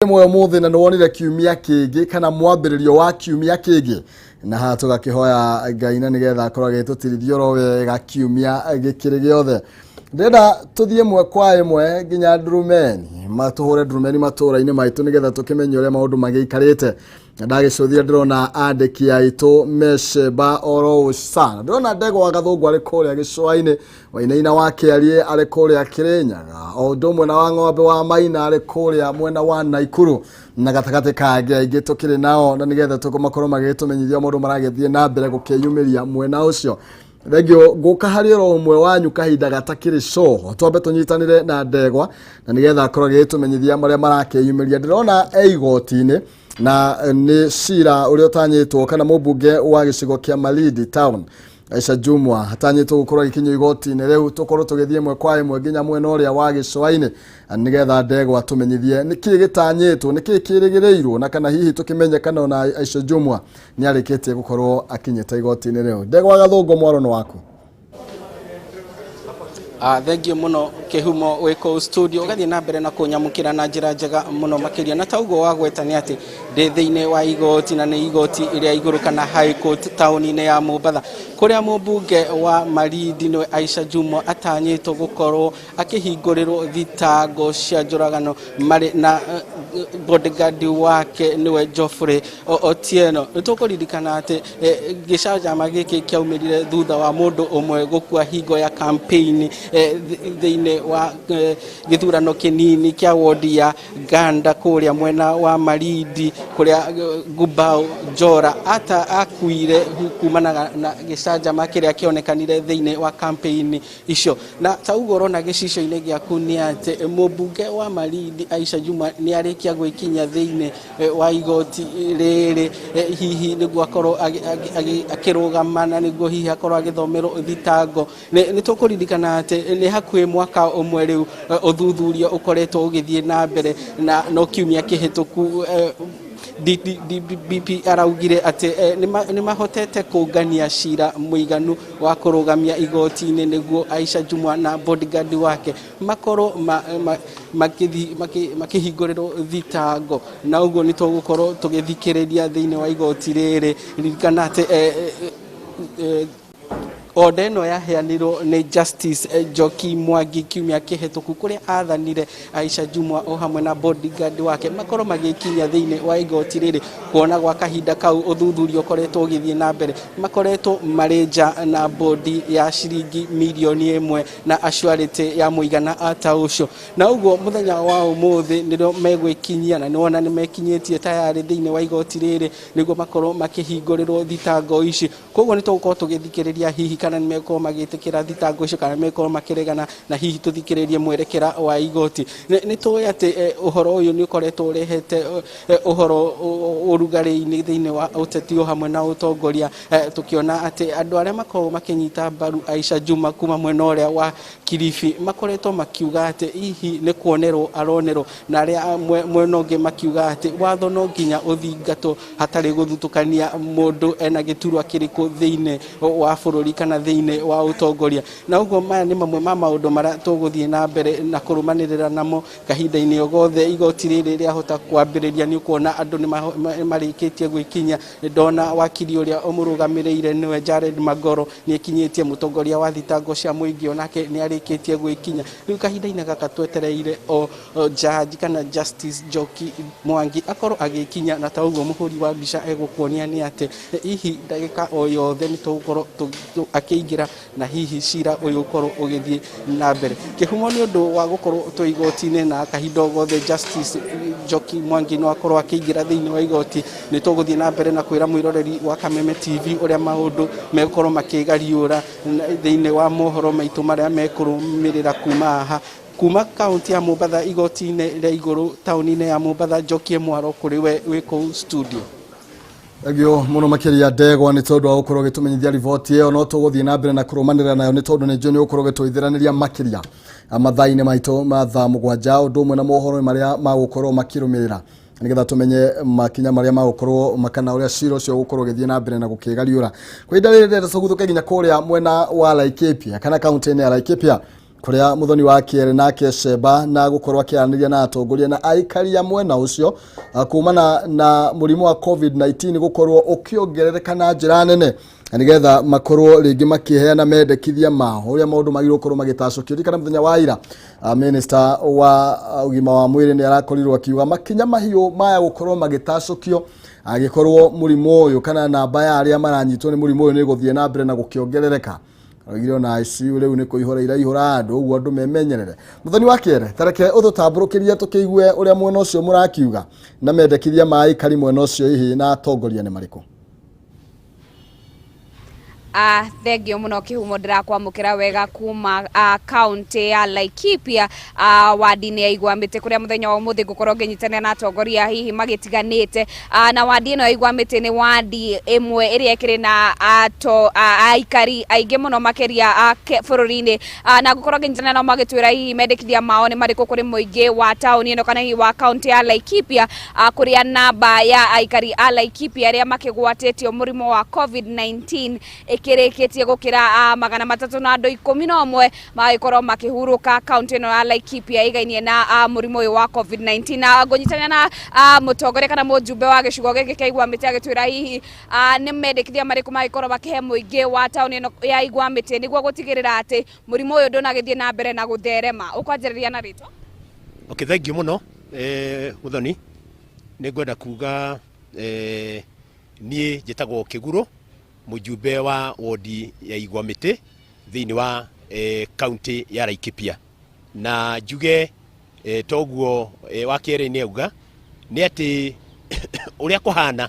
Mwe muthi na nwonire kiumia kingi kana mwambiririo wa kiumia kingi na ha tugakihoya Ngai na nigetha akorwo agitutirithio ro wega kiumia gikiri giothe ndenda tuthie mwe kwa imwe nginya Ndurumeni matuhure Ndurumeni Matuura-Ini maitu nigetha tukimenye uria maundu magiikarite ndagicuthia ndirona andiki aitu mesheba oro sana ndona ndego wa gathungu ari kuria gicwa-ini wainaina wake ari kuria Kirinyaga o ndomwe na wa ng'ombe wa Maina ari kuria mwena wa Naikuru na gatagate kangi aingi tukiri nao na nigetha tukomakorwo magitumenyithia maundu maragethie na mbere gukiyumiria mwena ucio thegio guka hari ro umwe wanyu kahinda gatakiri coho twambe tunyitanire na ndegwa na nigetha akorwo agitumenyithia maria marakiyumiria ndirona igoti-ini na ni cira uria utanyitwo kana mubunge wa gicigo kia Malindi town Aisha Jumwa hatanyitwo gukorwo gikinyo igoti-ini riu tukorwo tugithie mwe kwa imwe nginya mwena uria wa gicwa-ini nigetha ndegwa tumenyithie niki gitanyitwo niki kirigireirwo na kana hihi tukimenya kana ona Aisha Jumwa ni arikitie gukorwo akinyita igoti-ini riu ndegwa gathungu mwaro waku thank you muno kihumo wiko studio gathie na mbere na kunyamukira na njira njega muno makiria na taugo wa gwetani ati ndi thiine wa igoti na ni igoti iria iguru kana high court town-ini ya Mombatha kuria mubunge wa Malindi no Aisha Jumwa atanyitwo gukorwo akihingurirwo thitango cia njuragano mari na bodyguard wake niwe Geoffrey Otieno nitukuririkana ati gicajama giki kiaumirire thutha wa mundu umwe gukua hingo ya campaign thiine wa githurano kinini kia wodi ya Ganda kuria mwena wa Malindi kuria Gubao Jora ata akuire kumana na gicajama kiria kionekanire thiine wa campaign icio na taugoro na gicicio-ini giaku ni ati mubunge wa Malindi Aisha Jumwa ni arikia gwikinya thiine wa igoti riri hihi niguo akorwo akirugamana niguo hihi akorwo agithomerwo thitango ni tukuririkana ati ni hakwi mwaka umwe riu uthuthuria ukoretwo ugithie na mbere na no kiumia kihituku DPP araugire ati ni mahotete kungania cira muiganu wa kurugamia igoti-ini niguo Aisha Jumwa na bodyguard wake makorwo makihingurirwo thitango na uguo ni tugukorwo tugithikiriria thiine wa igoti riri ririkana ati Odeno yaheanirwo ni Justice Joki Mwangi kiumia kihituku kuria athanire Aisha Jumwa o hamwe na bodyguard wake makorwo magikinya thiine wa igoti riri kuona gwa kahinda kau uthuthurio koretwo ugithie na mbere makoretwo mareja na bodi ya ciringi milioni 1 na assurity ya muigana ata ucio na uguo muthenya wa umuthi niro megwikinyia na niwona ni mekinyitie tayari thiine wa igoti riri niguo makorwo makihingurirwo thitango ici koguo ni tugukorwo tugithikiriria hihi kana ni meko magitikira thitango icio kana meko makiregana na hihi tuthikiririe mwerekera wa igoti ni tuwe ati uhoro uyu ni ukoretwo urehete uhoro urugari-ini thiine wa uteti o hamwe na utongoria tukiona ati andu aria makorwo makinyita mbaru Aisha Jumwa kuma mwena uria wa Kilifi makoretwo makiuga ati hihi ni kuonerwo aronerwo na aria mwena ungi makiuga ati watho no nginya uthingatwo hatari guthutukania mundu ena giturwa kiriku thiine wa bururi kana thiine wa utongoria na uguo maya ni mamwe ma maundu maria tuguthie na mbere na kurumanirira namo kahinda-ini ogothe igoti riri riahota kwambiriria ni kuona andu ni marikitie gwikinya ndona wakili uria umurugamirire niwe Jared Magoro ni ekinyitie mutongoria wa thitango cia muingi onake ni arikitie gwikinya riu kahinda-ini gaka twetereire o judge kana Justice Joki Mwangi akorwo agikinya na taugo muhuri wa mbica egukuonia ni ati hihi ndagika o yothe ni tugukorwo akiingira na hihi cira uyu ukorwo ugithie na mbere kihumo ni undu wa gukorwo tu igoti-ini na kahinda ogothe Justice Joki Mwangi no akorwo akiingira thiine wa igoti ni tuguthie na mbere na kwira mwiroreri wa Kameme TV uria maundu megukorwo makigariura thiine wa mohoro maitu maria mekurumirira kuma kaunti ya Mombatha igoti-ini ria iguru tauni-ini ya Mombatha Joki Mwaro kuri we wiko studio agio muno makiria ndegwa ni tondu wa gukorwo gitumenyithia riboti iyo no tuguthie na mbere na kurumanira nayo ni tondu ni njoni gukorwo gituithiraniria makiria amathaine maito matha mugwanja undu umwe na mohoro maria magukorwo makirumirira nigetha tumenye makinya maria magukorwo makana uria ciro cio gukorwo githie na mbere na gukigariura kwa ihinda riri tugutuke nginya kuria mwena wa Laikipia kana kaunti-ini ya Laikipia kuria muthoni wa kiere nake Sheba na gukorwa kiaraniria na atongoria na aikaria mwena ucio kumana na murimu wa COVID-19 gukorwo ukiongerereka na njira nene nigetha makorwo ringi makiheana mendekithia mao uria maundu magiro korwo magitacukio kana muthenya wa ira minister wa ugima wa mwiri ni arakorirwo akiuga makinya mahiu maya gukorwo magitacukio agikorwo murimu uyu kana namba ya aria maranyitwo ni murimu uyu ni guthie na mbere na gukiongerereka Ogiro na ICU riu ni kuihora iraihora andu uguo andu memenyerere muthoni wa kiere tareke uthutamburukiria tukiigue uria mwena ucio murakiuga na mendekithia mai kari mwena ucio hihi na atongoria ni mariku thengio muno kihumo ndirakwamukira wega kuma county ya Laikipia wadi-ini ya Igwamite kuria muthenya wa umuthi gukorwo nginyitana na atongoria hihi magitiganite na wadi ino ya Igwamite ni wadi imwe iria ikiri na aikari aingi muno makiria bururi-ini na gukorwo nginyitana na magitwira hihi mendekithia mao ni mariku kuri muingi wa town ino kana hihi wa county ya Laikipia kuria namba ya aikari a Laikipia aria makigwatetio murimo wa COVID-19 kireketie gukira magana matatu na andu 11 magikorwo makihuruka county ino ya Laikipia igainie na murimo uyu wa COVID-19 na ngonyitana na mutongoria kana mujumbe wa gicigo giki kia Igwamite agitwira hihi ni mendekithia mariku magikorwo bakihe muingi wa town ino ya Igwamite niguo gutigirira ati murimo uyu ndunagithie na mbere na gutherema ukwanjiriria na ritwa thank you muno muthoni ningwenda kuga nie njitagwo Kiguru mujumbe wa wodi ya Igwamite thiini wa county ya Laikipia na njuge toguo wa kiere ni auga ni ati uria kuhana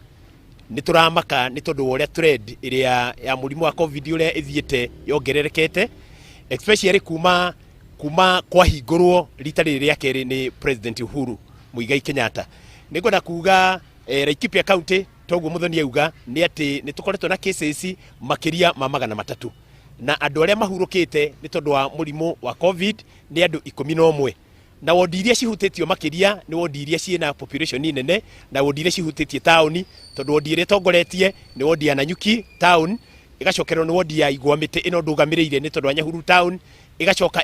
ni turamaka ni tondu uria trend iria ya murimu wa covid uria ithiete yongererekete especially kuma kwa hingurwo rita riria keri ni President Uhuru Muigai Kenyatta ningwenda kuga Laikipia county toguo muthoni auga ni ati ni tukoretwo na cases makiria ma magana matatu na andu aria mahurukite ni tondu wa murimu wa covid ni andu 11 na wodi iria cihutitio makiria ni wodi iria ciina population nene na wodi iria cihutitie town tondu wodi iria tongoretie ni wodi ya Nanyuki town igacokerwo ni wodi ya Igwamite ino ndugamireire ni tondu wa Nyahuru town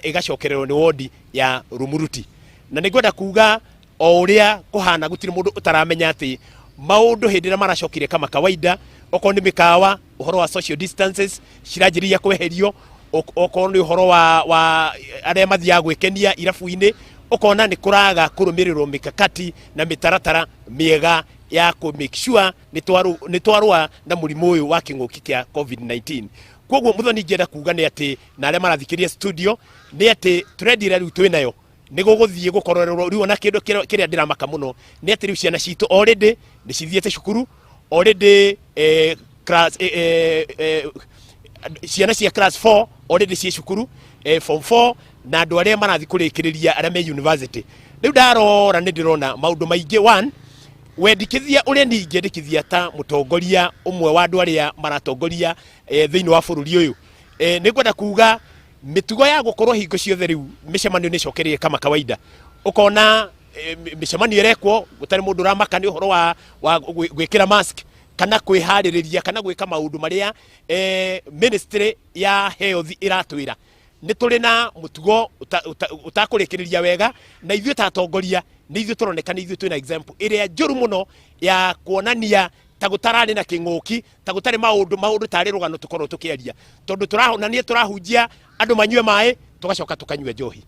igacokerwo ni wodi ya Rumuruti na ningwenda kuga o uria kuhana gutire mundu utaramenya ati maundu hindira maracokire kama kawaida oko ni mikawa uhoro wa social distances ciranjiria kweherio oko ni uhoro wa aria mathia gwikenia irafu-ini okona ni kuraga kurumirirwo mikakati na mitaratara miega ya ku make sure ni twarwa na murimu uyu wa kinguki kia COVID-19 koguo muthoni ngenda kuga ni ati na aria marathikiria studio ni ati trendira riu twinayo nigo guthie gukororerwo riu na kindu kiria ndiramaka muno ni ati riu ciana citu already ni cithiete cukuru already class ciana cia class 4 already cie cukuru form 4 na andu aria marathi kurikiriria aria me university riu ndarora ni ndirona maundu maingi one wendikithia uria ni ngendikithia ta mutongoria umwe wa andu aria maratongoria thiini wa bururi uyu ni ngwenda kuga mitugo ya gukorwo hingo ciothe riu micemanio ni cokerie kama kawaida ukona micemanio irekwo gutari mundu ramaka ni uhoro wa gwikira mask kana kwihaririria kana gwika maundu maria ministry ya health iratwira ni turi na mutugo utakurikiriria wega na ithuĩ ta atongoria ni ithuĩ turoneka ni ithuĩ twina example iria njuru muno ya kuonania ta gutarari na kinguki ta gutari maundu tari rugano tukorwo tukiaria tondu turahonania turahunjia andu manyue mai tugacoka tukanyue njohi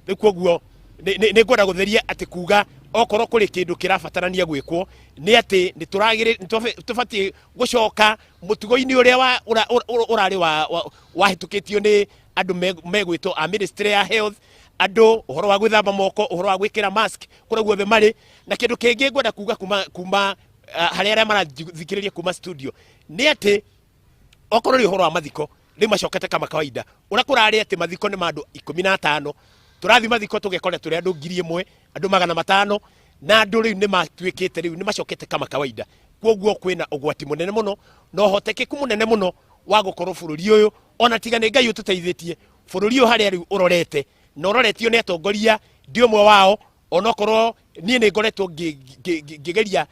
rikuo ni ngwenda gutheria ati kuga okorwo kuri kindu kirabatarania gwikwo ni ati ni turagire tubati gucoka mutugo-ini uria urari wa hitukitio ni andu megwitwo a ministry ya health andu uhoro wa gwithamba moko uhoro wa gwikira mask kuri guothe mari na kindu kingi ngwenda kuga kuma haria marathikiriria kuma studio ni ati okorwo ri uhoro wa mathiko ni macokete kama kawaida urakurari ati mathiko ni mandu 15 turathi mathiko tugekora turi andu 1000 andu 500 na andu riu ni matwikite riu ni macokete kama kawaida koguo kwina ugwati munene muno no hotekeku munene muno wa gukorwo bururi uyu ona tigane Ngai ututeithitie bururi uyu haria riu urorete no uroretio ni atongoria ndi umwe wao onokorwo nie ni ngoretwo ngigeria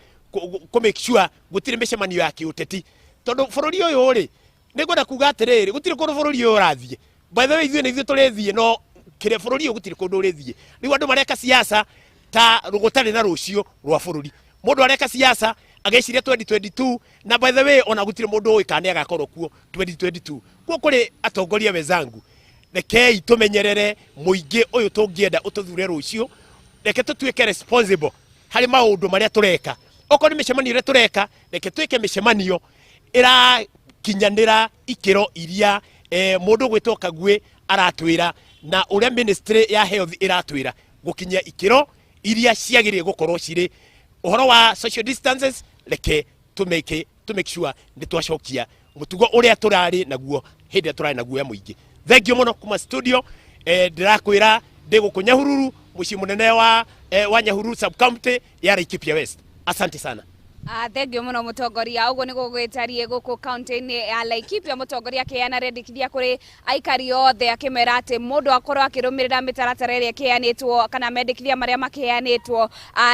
ku make sure gutire micemanio ya kiuteti tondu bururi uyu ri ni ngwenda kuga atiriri gutire kundu bururi uyu urathie by the way ithuĩ tũrĩthiĩ no kĩrĩa bũrũri ũyũ gũtirĩ kũndũ ũrĩthiĩ rĩu andũ mareka siasa ta gũtarĩ na rũciũ rwa bũrũri mũndũ areka siasa ageciria 2022 na by the way ona gũtirĩ mũndũ ũĩ kana agakorwo kuo 2022 kuo kũrĩ atongoria wenzangu rekei tũmenyerere mũingĩ ũyũ tũngĩenda ũtũthure rũciũ reke tũtuĩke responsible harĩ maũndũ marĩa tũreka okorwo nĩ mĩcemanio ĩrĩa tũreka reke twĩke mĩcemanio ĩrakinyanĩra ikĩro iria mũndũ gwĩtwo Kagwe aratwĩra na ũrĩa ministry ya health ĩratwĩra gũkinyia ikĩro iria ciagĩrĩire gũkorwo cirĩ ũhoro wa social distances reke to make sure nĩ twacokia mũtugo ũrĩa tũrarĩ naguo hĩndĩ ĩrĩa tũrarĩ naguo ya mũingĩ thengio mũno kuma studio ndĩrakwĩra ndĩgũkũ Nyahururu mũciĩ mũnene wa Nyahururu sub county ya Laikipia West asante sana. Thengio muno mutongoria uguo niguo gwetarie guku county-ini ya Laikipia mutongoria akiana rendikithia kuri aikari othe akimera ati mundu akorwo akirumirira mitaratara iria kianitwo kana mendikithia maria makianitwo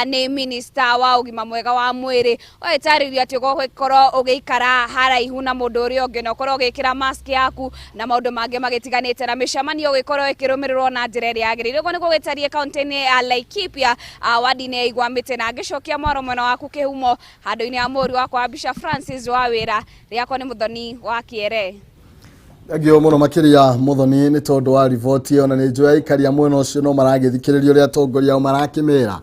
ni minister wa ugima mwega wa mwiri oetaririo ati ugukorwo ugiikara haraihu na mundu uria ungi na ukorwo ugikira mask yaku na maundu mangi magitiganite na micemanio ugikorwo ikirumirirwo na njira iria yagirire uguo niguo gwetarie county-ini ya Laikipia wadi-ini ya Igwamĩte na ngicokia mwaro mwena waku kihumo handu-ini ya mũri wakwa Bishop Francis Wawĩra rĩakwa nĩ Muthoni wa Kĩere. Thengio mũno makĩria Muthoni nĩ tondũ wa riboti ona nĩ njũĩ aikari a mwena ũcio no maragĩthikĩrĩria ũrĩa atongoria ao marakĩmera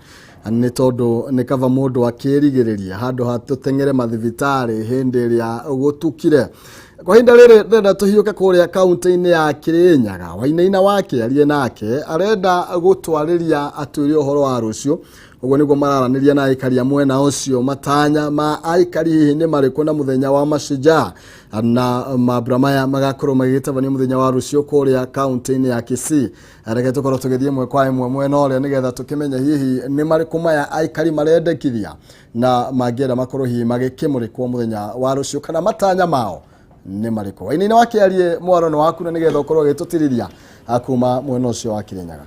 nĩ tondũ nĩ kaba mũndũ akĩrigĩrĩria handũ ha tũteng'ere mathibitarĩ hĩndĩ ĩrĩa gũtukire. Kwa ihinda rĩrĩ ndĩrenda tũhiũke kũrĩa kaunti-inĩ ya Kirinyaga Wainaina wake arie nake arenda gũtwarĩria atwĩre ũhoro wa rũciũ uguo niguo mararanĩria na aikari a mwena ũcio matanya ma aikari hihi nĩ marĩkũ na mũthenya wa Mashujaa na mambura maya magakorwo magĩgĩtabania mũthenya wa rũciũ kũrĩa kaunti-inĩ ya Kisii. Reke tũkorwo tũgĩthiĩ ĩmwe kwa ĩmwe mwena ũrĩa nĩgetha tũkĩmenya hihi nĩ marĩkũ maya aikari marendekithia na mangĩenda makorwo hihi magĩkĩmũrĩkwo mũthenya wa rũciũ kana matanya mao nĩ marĩkũ. Wainaina wake arie mwaro nĩ waku na nĩgetha ũkorwo ũgĩtũtirĩria akuma mwena ũcio wa Kirinyaga.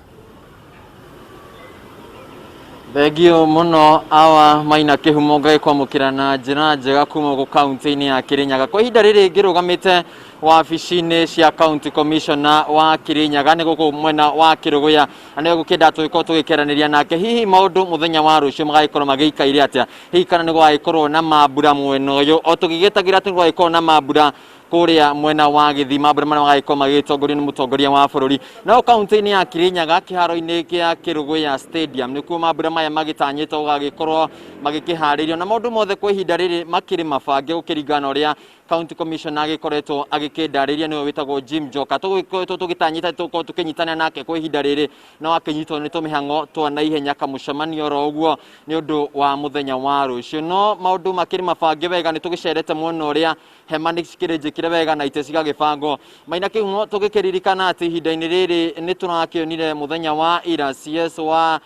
Thengio muno awa maina kihumo ngaikwamukira na njira njega kuma ku county-ini ya Kirinyaga. Kwa ihinda rĩrĩ ngĩrũgamĩte wabici-inĩ cia county commissioner wa Kirinyaga nĩ gũkũ mwena wa Kĩrũgũya na nĩ gũkĩenda tũgĩkorwo tũgĩkĩaranĩria nake hihi maũndũ mũthenya wa rũciũ magagĩkorwo magĩikaire atĩa hihi kana nĩ gũgagĩkorwo na mambura mwena ũyũ o tũgĩgĩtagĩra atĩ nĩ gũgagĩkorwo na mambura kuria mwena wa Gĩthii mambura marĩa magagĩkorwo magĩtongorio nĩ mũtongoria wa bũrũri. No kaunti-inĩ ya Kirinyaga kĩharo-inĩ kĩa Kĩrũgũya stadium nĩkuo mambura maya magĩtanyĩtwo gũgagĩkorwo magĩkĩharĩrio na maũndũ mothe kwa ihinda rĩrĩ makĩrĩ mabange gũkĩringana na ũrĩa county commissioner agĩkoretwo agĩkĩndarĩria nĩwe wĩtagwo Jim Joka. Tũgĩkoretwo tũgĩtanyĩta tũkorwo tũkĩnyitana nake kwa ihinda rĩrĩ no akĩnyitwo nĩ tũmĩhang'o twa naihenya kamũcemanio oro ũguo nĩ ũndũ wa mũthenya wa rũciũ. No maũndũ makĩrĩ mabange wega nĩ tũgĩcerete mwena ũrĩa hema nĩ cikĩrĩ njĩkĩre wega na itĩ cigagĩbangwo. Maina kĩhumo tũgĩkĩririkana atĩ ihinda-inĩ rĩrĩ nĩ tũrakĩonire mũthenya wa ira CS wa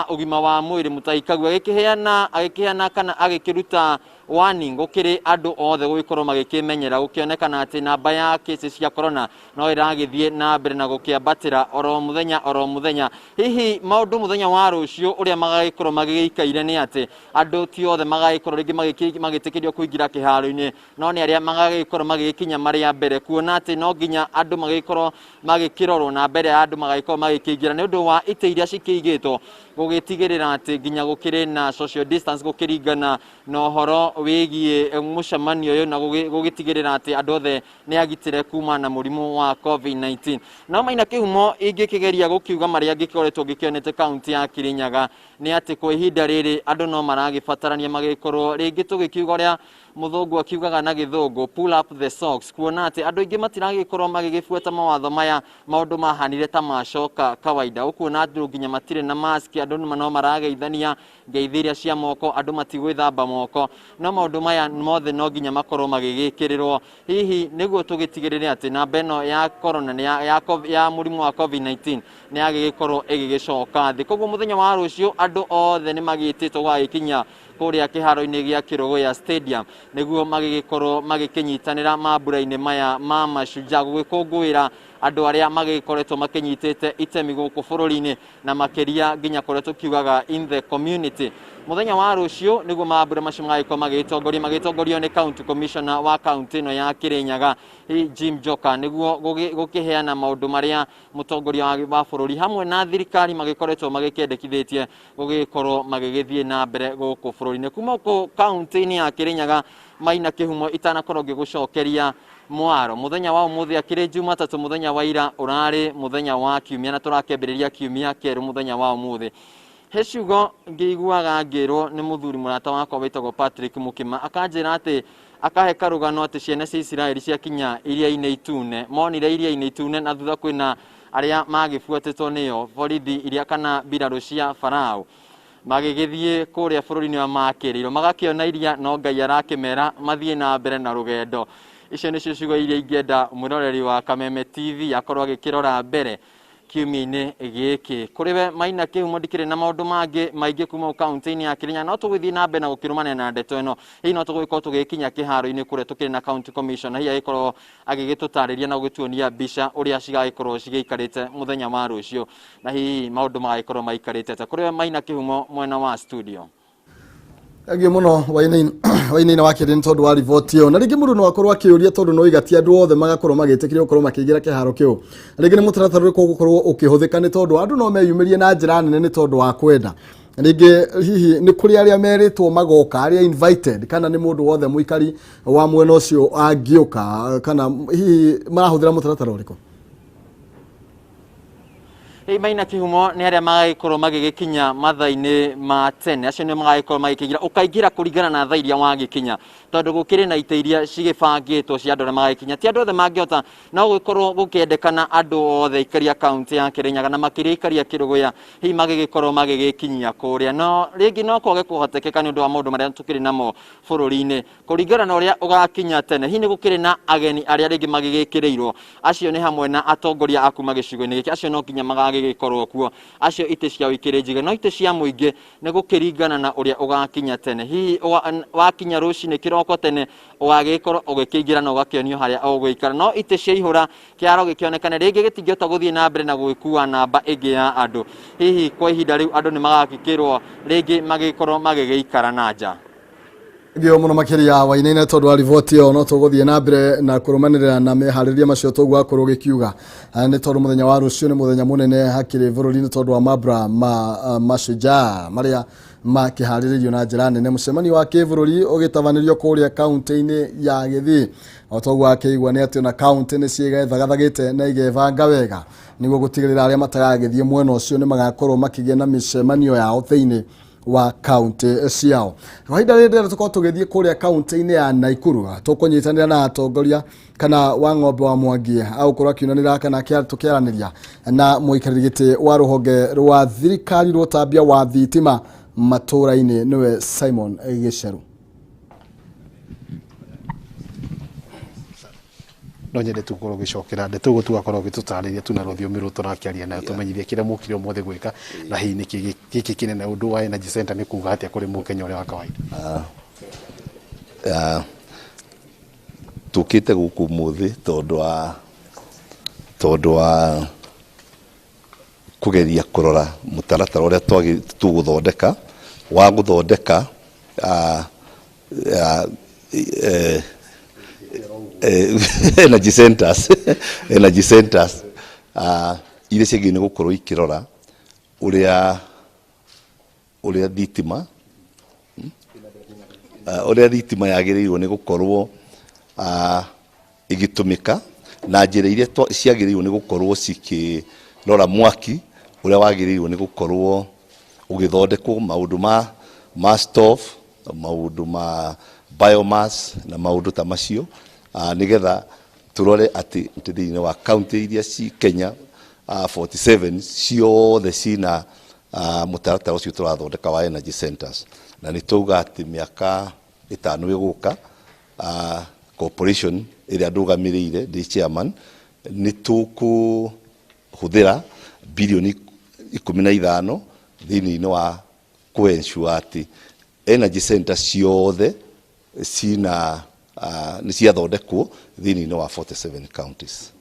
ugima wa mwĩrĩ Mutahi Kagwe agĩkĩheana kana agĩkĩruta warning gũkĩrĩ andũ othe gũgĩkorwo magĩkĩmenyera gũkĩonekana atĩ namba ya cases cia corona no ĩragĩthiĩ na mbere na gũkĩambatĩra oro mũthenya. Hihi maũndũ mũthenya wa rũciũ ũrĩa magagĩkorwo magĩgĩikaire nĩ atĩ andũ ti othe magagĩkorwo rĩngĩ magĩtĩkĩrio kũingĩra kĩharo-inĩ no nĩ arĩa magagĩkorwo magĩkinya marĩa mbere kuona atĩ no nginya andũ magĩkorwo magĩkĩrorwo na mbere ya andũ magagĩkorwo magĩkĩingĩra nĩ ũndũ wa itĩ iria cikĩigĩtwo gũgĩtigĩrĩra atĩ nginya gũkĩrĩ na social distance gũkĩringana na ũhoro wĩgiĩ mũcemanio ũyũ na gũgĩtigĩrĩra atĩ andũ othe nĩ agitĩre kuma na mũrimũ wa COVID-19. No maina kĩhumo ingĩkĩgeria gũkiuga marĩa ngĩkoretwo ngĩkĩonete kaunti ya Kirinyaga nĩ atĩ kwa ihinda rĩrĩ andũ no maragĩbatarania magĩkorwo rĩngĩ tũgĩkiuga ũrĩa mũthũngũ akiugaga na gĩthũngũ pull up the socks kuona atĩ andũ aingĩ matiragĩkorwo magĩgĩbuata mawatho maya maũndũ mahanire ta macoka kawaida ũkuona andũ nginya matirĩ na mask andũ no marageithania ngeithi iria cia moko andũ matigwĩthamba moko no maũndũ maya mothe no nginya makorwo magĩgĩkĩrĩrwo hihi nĩguo tũgĩtigĩrĩre atĩ namba ĩno ya corona ya mũrimũ wa COVID-19 nĩ yagĩgĩkorwo ĩgĩgĩcoka thĩ. Koguo mũthenya wa rũciũ andũ othe nĩ magĩtĩtwo gũgagĩkinya kũrĩa kĩharo-inĩ gĩa Kĩrũgũya stadium nĩguo magĩgĩkorwo magĩkĩnyitanĩra mambura-inĩ maya ma Mashujaa gũgĩkũngũĩra andu aria magikoretwo makinyitite itemi guku bururi-ini na makiria nginya koretwo kiugaga in the community. Muthenya wa rucio niguo mambura macio magitongorio ni county commissioner wa county ino ya Kirinyaga Jim Joka niguo gukiheana maundu maria mutongoria wa bururi hamwe na thirikari magikoretwo magikendekithitie gugikorwo magigithie na mbere guku bururi-ini. Kuma ku county ni ya Kirinyaga Maina Kihumo itanakorwo ngigucokeria mwaro muthenya wa umuthi akiri Jumatatu muthenya wa ira urari muthenya wa kiumia na turakembiriria kiumia keru muthenya wa umuthi. Heciugo ngiguaga ngirwo ni muthuri murata wakwa witagwo Patrick Mukima akanjira ati akahe karugano ati ciana cia Israeli cia kinya iria-ini itune monire iria-ini itune na thutha kwina aria magibuatitwo niyo borithi iria kana mbiraru cia Farao magigithie kuria bururi-ini wa makiriro magakiona iria no Ngai arakimera mathie na mbere na rugendo. Icio nicio ciugo iria ingenda mwiroreri wa Kameme TV akorwo agikirora mbere kiumia-ini giki. Kuriwe Maina Kihumo ndikire na maundu mangi maingi kuma county-ini ya Kirinyaga no tugithie na mbere na gukirumana na ndeto ino hii no tugikorwo tugikinya kiharo-ini kuria tukiri na county commissioner hii agikorwo agigitutariria na gugituonia mbica uria cigagikorwo cigiikarite muthenya wa rucio na hii maundu magagikorwo maikarite ta. Kuriwe Maina Kihumo mwena wa studio. Agio muno waini na wakiri ni tondu wa rivoti yo na ringi mundu no akorwo akiuria tondu no igatia andu othe magakorwo magitikiria gukorwo makiingira kiharo kiu ringi ni mutaratara uri gukorwo ukihuthika ni tondu andu no meyumirie na njira nene ni tondu wa kwenda ringi hihi ni kuri aria meritwo magoka aria invited kana ni mundu wothe muikari wa mwena ucio angiuka kana hihi marahuthira mutaratara uriko. Maina Kihumo ni aria magagikorwo magigikinya mathaa-ini ma tene acio ni magagikorwo magikigira ukaingira kuringana na thaa iria wagikinya tondu gukiri na ite iria cigibangitwo cia andu aria magagikinya ti andu othe mangiota no gukorwo gukiendekana andu othe ikaria county ya Kirinyaga na makiria ikaria Kiruguya hii magigikorwo magigikinyia kuria no ringi no koge kuhotekeka ni undu wa maundu maria tukiri namo bururi-ini kuringana na uria ugakinya tene hii ni gukiri na ageni aria ringi magigikirirwo acio ni hamwe na atongoria akuma gicigo-ini giki acio no kinya gikorwo kuo acio ite cia wikire njige no ite cia muingi ni gukiringana na uria ugakinya tene hihi wakinya rucini kiroko tene ugagikorwo ugikiingira na ugakionio haria uguikara no ite cia ihura kiaro gikionekana ringi gitingiota guthie na mbere na gwikua namba ingi ya andu hihi kwa ihinda riu andu ni magakikirwo ringi magikorwo magigiikara na nja. Gio muno makiria wainaine tondu wa rivoti yo no tuguthie na mbere na kurumanirira na mehariria macio tugwakorwo gikiuga ni tondu muthenya wa rucio ni muthenya munene hakiri bururi-ini tondu wa mabra mashujaa maria makiharirio na njira nene mucemanio wa kibururi ugitavanirio kuria county-ini ya Githii otogwa akigwa ni ati na county ni cigethathagite na igevanga wega niguo gutigirira aria matagagithie mwena ucio ni magakorwo makigia na micemanio yao thiini wa county ciao. Kawaida rĩrĩa tukorwo tugithie kuria county-ini ya Naikuru tukunyitanira na atongoria kana wa ng'ombe wa Mwangi au kurwa kiunanira kana tukiaraniria na muikarĩri gĩtĩ wa ruhonge rwa thirikari rutambia wa thitima Matuura-Ini niwe Simon Gicheru. No nyende tukorwo gicokera ndeto guo tugakorwo gitutariria tuna ruthiomi ru turakiaria na tumenyithie kira mukire mothe gwika na hii ni giki kinene undu wa energy center ni kuga atia kuri mukenya uri wa kawaida tukite guku muthi tondu wa kugeria kurora mutaratara uria tuguthondeka wa guthondeka energy centers ile cigine gukorwo ikirora uria thitima yagirirwo ni gukorwo igitumika na njira iria ciagirirwo ni gukorwo cikirora mwaki uria wagirirwo ni gukorwo ugithondekwo maundu ma stove maundu ma biomass na maundu ta macio nigetha turore ati thiini wa county iria ci Kenya 47 ciothe cina mutaratara ucio turathondeka wa energy centers na nituga ati miaka 5 iguka corporation iria ndugamirire ndi chairman nitukuhuthira bilioni 15 thiini wa kuensure ati energy centers ciothe cina ni ciathondekwo thiini wa 47 counties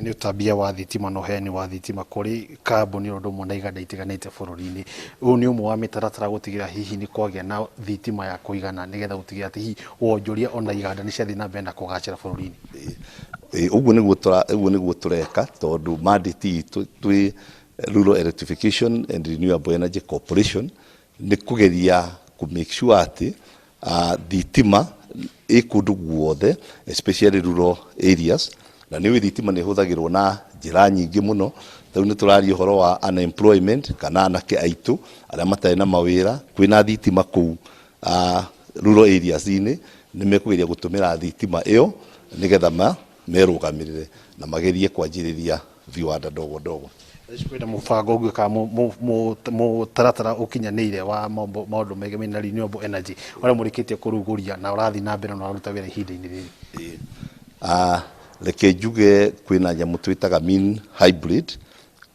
Ni utabia wa thitima no heni wa thitima kuri kambuni ndo mwana iganda itiganite bururi-ini u ni umwe wa mitaratara gutigira hihi ni kwagia na thitima ya kuigana nigetha gutigira ati hihi wonjoria ona iganda ni ciathi na benda kugacira bururi-ini uguo niguo tureka tondu mandate twi Rural Electrification and Renewable Energy Corporation ni kugeria ku make sure ati thitima ikundu guothe especially rural areas na ni thitima ni huthagirwo na njira nyingi muno tau ni turari horo wa unemployment kana anake aitu aria matari na mawira kwina thitima ku rural areas ini ni mekugeria gutumira thitima iyo nigetha merugamirire na magerie kwanjiriria viwanda dogo dogo kwina mubango uguo ka mutaratara ukinyanire wa maundu mege na renewable energy ora murikitie kuruguria na urathi na mbere na uruta wira ihinda-ini riri reke njuge kwina nyamu twitaga mean hybrid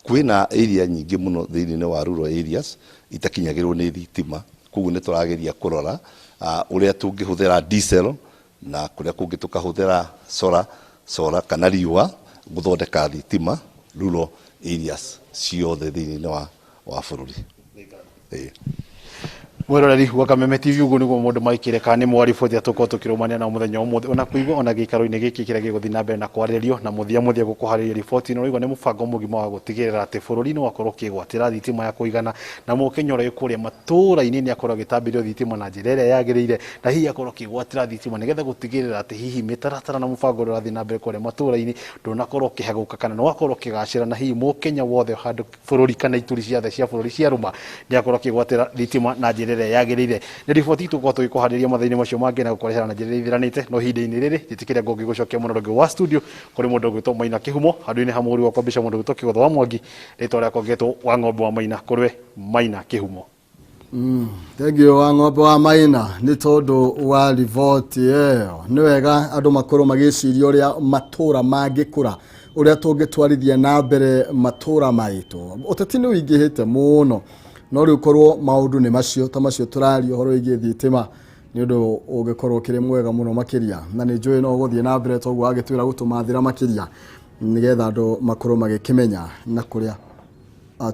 kwina area nyingi muno thiini wa rural areas itakinyagirwo ni thitima koguo ni turageria kurora uria tungihuthira diesel na kuria kungi tukahuthira solar kana riua guthondeka thitima rural areas ciothe thiini wa bururi. Mweroreri wa Kameme TV uguo niguo mundu maikire kana ni mwariboti atuko tukirumania na muthenya umuthi ona kuigwa ona gikaro-ini giki kira giguthi na mbere na kwaririo na muthia gukuhariria riboti no igwa ni mubango mugima wa gutigirira ati bururi-ini wakorwo kigwatira thitima ya kuigana na mukenyo ri kuria Matuura-Ini ni akorwo gitambirio thitima na njira iria yagirire na hihi akorwo kigwatira thitima nigetha gutigirira ati hihi mitaratara na mubango urathi na mbere kuria Matuura-Ini ndunakorwo kihaguka kana no akorwo kigacira na hihi mukenya wothe handu bururi kana ituri ciothe cia bururi cia ruma ni akorwo kigwatira thitima na njira yagirire ni riboti tuko twikuhariria mathaini macio mangi na gukorehera na njira ithiranite no hinda-ini riri jitikire ngogi gucokia munorongi wa studio kuri mundu gwitwo Maina Kihumo handu-ini ha muri wa kwambisha mundu gwitwo Kigotho wa Mwangi ritwa riakwa ngetwo wa ng'ombe wa Maina kuriwe Maina Kihumo. Thank you wa ng'ombe wa Maina ni tondu wa riboti iyo ni wega andu makorwo magiciria uria matura mangikura uria tungitwarithia na mbere matura maitu uteti ni wingihite muno no riu korwo maundu ni macio ta macio turario horo igi thitima ni undu ungikorwo kiri mwega muno makiria na ni njui no guthie na mbere toguo agitwira gutumathira makiria nigetha andu makorwo magikimenya na kuria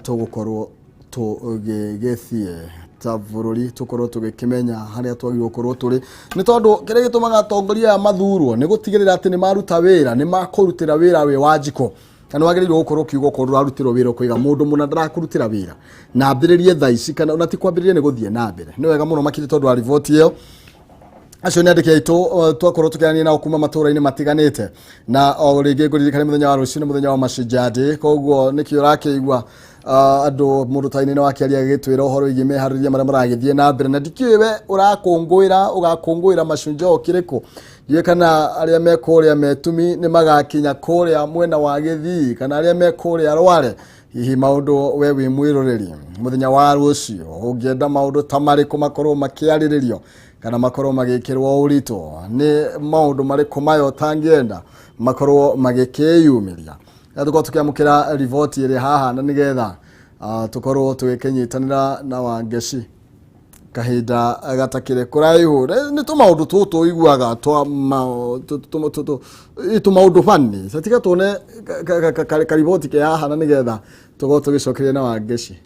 tugukorwo tugigithie ta bururi tukorwo tugikimenya haria twagirwo gukorwo turi ni tondu kire gitumaga atongoria mathurwo ni gutigirira ati ni maruta wira ni makurutira wira we wajiko kana wagirirwo gukorwo kiugo ko rurarutiro wira kuiga mundu muna ndarakurutira wira na ambiririe thaici kana unati kwambiririe ni guthie na mbere ni wega muno makiri tondu wa riboti iyo acio ni andike itu twakorwo tukirania na kuma Matuura-Ini matiganite na o ringi nguririkane muthenya wa rucio ni muthenya wa machinjandi koguo nikio rakeigwa andu mundu taini ni wakiaria gitwira uhoro igi mehaririria maria maragithie na mbere na ndikiwe ugakungwira macunjo kiriku ye kana aria mekuria metumi ni magakinya kuria mwena wa Githii kana aria mekuria Rware hihi maundu we wi mwiroreri muthenya wa rucio ungienda maundu tamariku makorwo makiariririo kana makorwo magikirwo urito ni maundu mariku mayo tangienda makorwo magikiyumiria tukorwo tukiamukira riboti iri haha na nigetha tukorwo tugikinyitanira na Wangeci kahinda gatakire kuraihu ni tumaundu tutu iguaga twa maundu fani satika tuone kariboti ke haha na nigetha tukorwo tugicokeria na Wangeci.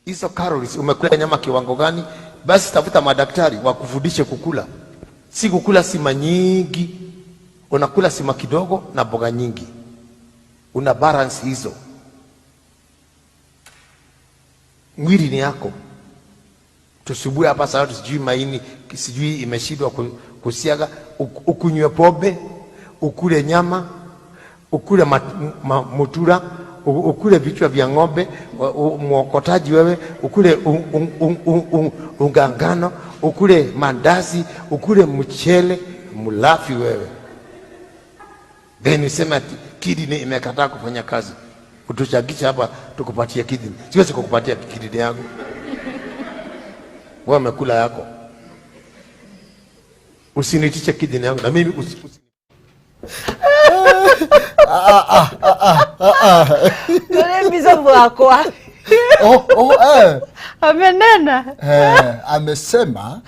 Hizo calories umekula nyama kiwango gani? Basi tafuta madaktari wakufundishe kukula, si kukula sima nyingi, unakula sima kidogo na mboga nyingi, una balance hizo. Mwili ni yako. Tusubue hapa sasa sijui maini sijui imeshindwa kusiaga, ukunywe pombe, ukule nyama, ukule mutura, ukule vichwa vya ng'ombe, mwokotaji wewe, ukule ungangano, ukule mandazi, ukule mchele, mulafi wewe. Then useme ati kidney imekataa kufanya kazi. Utuchagisha hapa tukupatie kidney. Siwezi kukupatia kidney yangu. Wewe umekula yako. Usinitishe kidney yangu na mimi Ndio mizambo yako. Amenena. Amesema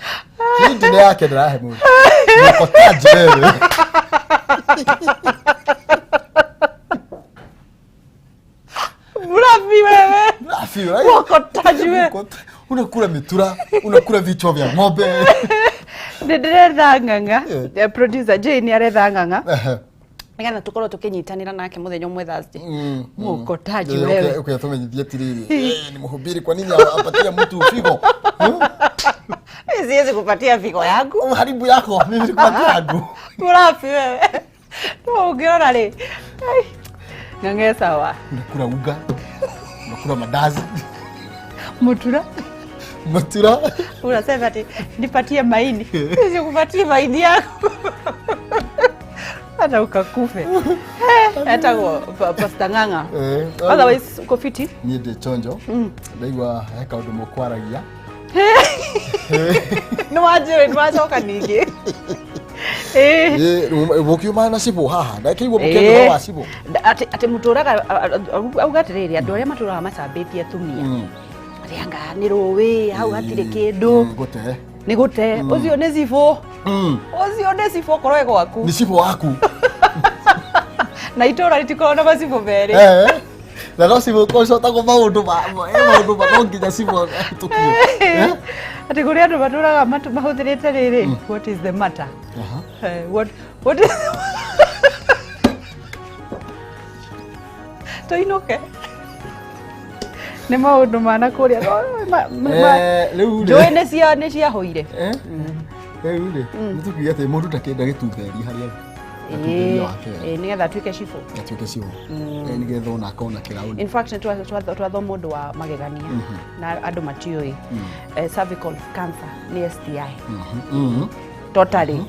kidney yake ndio hapo. Unapotaje wewe? Mlafi wewe. Mlafi wewe. Mwokotaji wewe. Unakula mitura, unakula vichwa vya ng'ombe. Ndirenda ng'ang'a. Producer Jane aretha ng'ang'a. Nĩgetha tukorwo tukinyitanira nake muthenya umwe Thursday. Mwokotaji wewe. Okay, tumenyithia tiriri. Ni mhubiri, kwa nini apatia mtu figo? Siwezi kupatia figo yangu. Haribu yako, mimi nikupatia yangu. Mlafi wewe. Ungeona le. Ng'ang'a sawa. Unakula uga. Unakula mandazi. Matura. Unasema ati nipatie maini. Sikupatie maini yako. Hata ukakufe. Hata pasta ng'ang'a. Otherwise uko fiti? Ni de chonjo. Ndaigua heka undu mukwaragia. No ajire nwacoka ningi. Mukiuma na cibo haha. Ndakiigua mukende wa cibo. Ati muturaga augatiriri andu aria maturaga macambitie atumia. Rianga ni ruwi hau hatire kindu. Ni gute. Ucio ni cibo. Ucio ni cibo korwe gwaku. Ni cibo waku. Na itora ritiko na macibo meri. Na no cibo ko cota ko maundu no nginya cibo tukio. Ati kuri andu maturaga mahuthirite riri. What is the matter? What is Toinoke. Nĩ maũndũ mana kũrĩa njũĩ nĩ ciahũire rĩu rĩ nĩtũkiuga atĩ mũndũ ndakĩenda gĩtumberi harĩa nĩgetha atuĩke cibũ nĩgetha ona akona kĩrauni. In fact twatho mũndũ wa magegania na andũ matiũĩ cervical cancer nĩ STI totally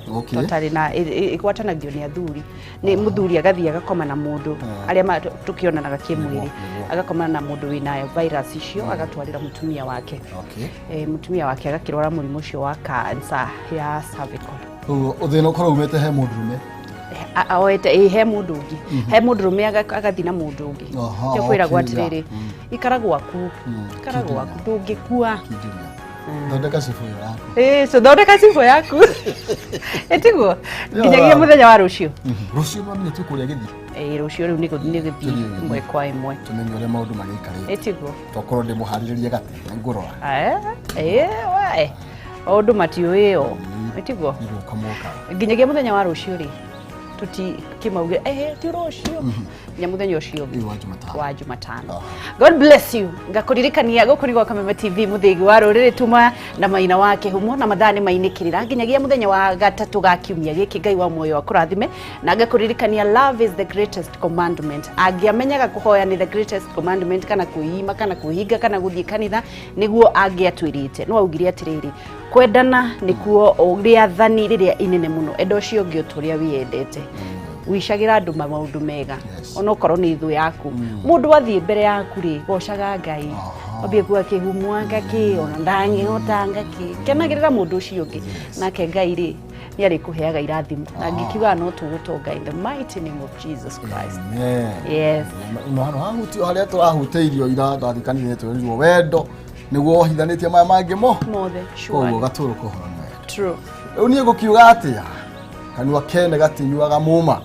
na igwatanagio ni athuri ni muthuri agathia agakoma na mundu aria tukionanaga kimwiri agakomana na mundu wina virus icio agatwarira mutumia wake mutumia wake agakirwara murimu ucio wa cancer ya cervical uthina ukora umete he mundu rume aoete he mundu ungi he mundu rume agathi na mundu ungi yo kwira gwatiriri ikara gwaku ndungikua thondeka cibũ yaku so thondeka cibũ yaku etiguo nginyagia muthenya wa rucio no menya tukuria githi rucio riu ni githi imwe kwa imwe tumenye uria maundu magikarite etiguo tokorwo ndi muhariririe gati ngurora wae maundu matiuio etiguo nginyagia muthenya wa rucio ri tutikimauge ti rucio nya muthenya ucio wa Jumatano. God bless you. Ngakuririkania guku ni gwa Kameme TV muthigi wa ruriri tuma na maina wake humo na mathani mainikirira nginyagia muthenya wa gatatu ga kiumia giki Ngai wa moyo akurathime na ngakuririkania love is the greatest commandment. Angiamenyaga kuhoya ni the greatest commandment kana kuima kana kuhinga kana guthii kanitha niguo angiatwirite no augire atiriri kwendana nikuo uriathani riria inene muno endo cio ngi uturia wiendete wishagira andu maundu mega ona ukorwo ni ithu yaku mundu athie mbere yaku ri gocaga Ngai obie kwa kihumwanga ki ona ndangihota ngaki kenagirira mundu ucio ungi nake Ngai ri ni ari kuheaga irathimo na ngikiuga no tugutonga in the mighty name of Jesus Christ. Yes no hahuti haria turahuteirio ira ndathikanire twerirwo wendo niguo ohithanitie maya mangi mothe sure koguo gaturu kuhorana true riu nie gukiuga atia kanua kene gatinyuaga muma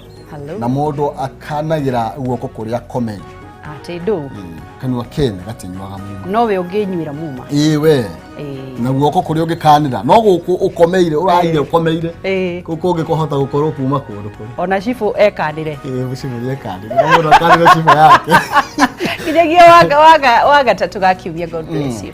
na mundu akanagira guoko kuria komei ati ndu kanua kene gatinyuaga muma no we unginyuira muma we na guoko kuria ungikanira no guku ukomeire uraire ukomeire guku ungikuhota gukorwo kuma kundu kuri ona cifu ekandire mucimurie kandire mundu akandire cifu yake kidegia waga tatu gakiumia. God bless you.